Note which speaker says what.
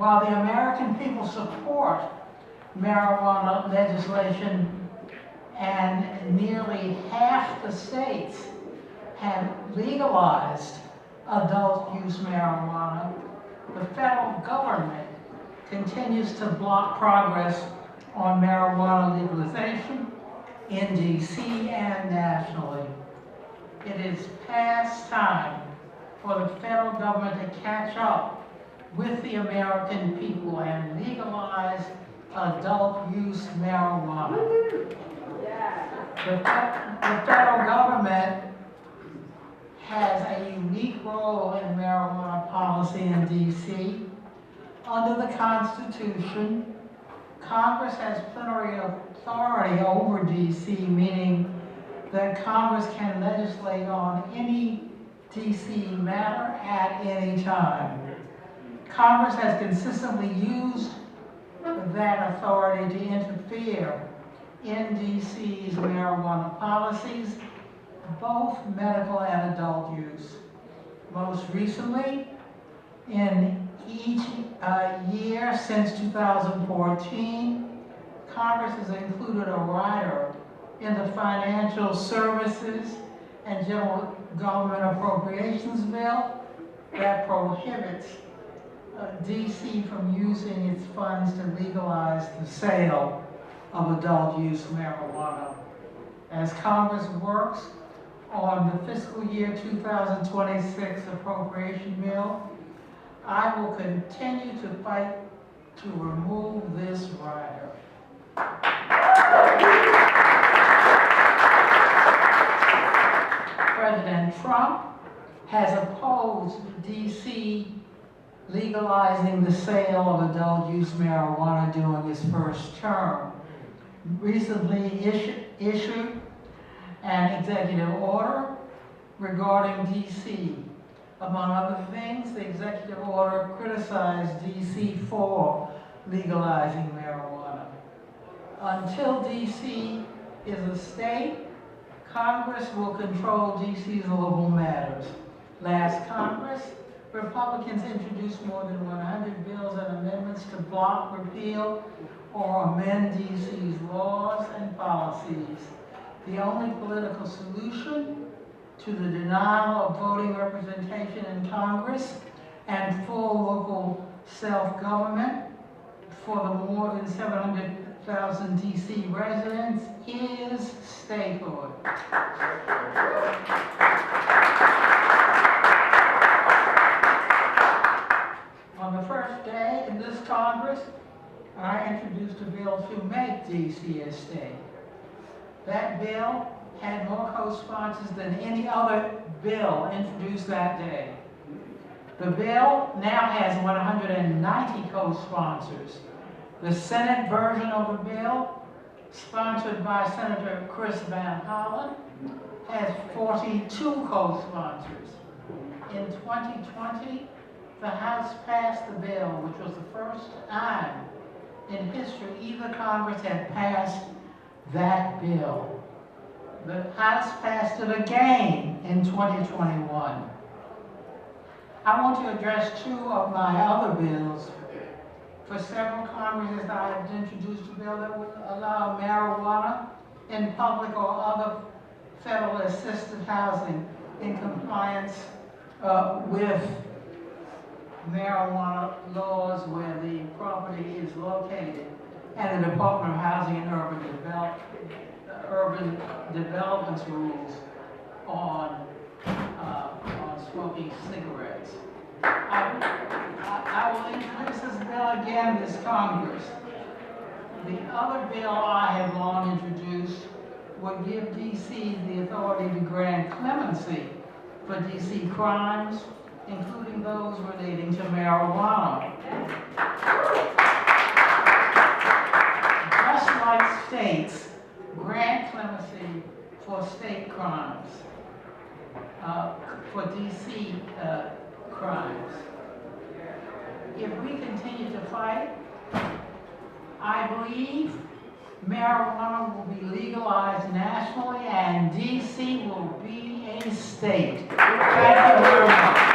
Speaker 1: While the American people support marijuana legislation and nearly half the states have legalized adult use marijuana, the federal government continues to block progress on marijuana legalization in D.C. and nationally. It is past time for the federal government to catch up with the American people and legalize adult use marijuana. The federal government has a unique role in marijuana policy in D.C. Under the Constitution, Congress has plenary authority over D.C., meaning that Congress can legislate on any D.C. matter at any time. Congress has consistently used that authority to interfere in D.C.'s marijuana policies, both medical and adult use. Most recently, in each year since 2014, Congress has included a rider in the Financial Services and General Government Appropriations Bill that prohibits D.C. from using its funds to legalize the sale of adult use marijuana. As Congress works on the fiscal year 2026 appropriation bill, I will continue to fight to remove this rider. President Trump has opposed D.C. legalizing the sale of adult use marijuana during his first term. Recently issued an executive order regarding D.C. Among other things, the executive order criticized D.C. for legalizing marijuana. Until D.C. is a state, Congress will control D.C.'s local matters. Last Congress, Republicans introduced more than 100 bills and amendments to block, repeal, or amend D.C.'s laws and policies. The only political solution to the denial of voting representation in Congress and full local self-government for the more than 700,000 D.C. residents is statehood. On the first day in this Congress, I introduced a bill to make D.C. a state. That bill had more co-sponsors than any other bill introduced that day. The bill now has 190 co-sponsors. The Senate version of the bill, sponsored by Senator Chris Van Hollen, has 42 co-sponsors. In 2020, the House passed the bill, which was the first time in history either Congress had passed that bill. The House passed it again in 2021. I want to address two of my other bills. For several Congresses, I have introduced a bill that would allow marijuana in public or other federal assisted housing in compliance with marijuana laws where the property is located, and the Department of Housing and Urban Development's rules on smoking cigarettes. I will introduce this bill again this Congress. The other bill I have long introduced would give D.C. the authority to grant clemency for D.C. crimes, including those relating to marijuana. Just like states grant clemency for state crimes, for D.C. crimes. If we continue to fight, I believe marijuana will be legalized nationally and D.C. will be a state. Thank you very much.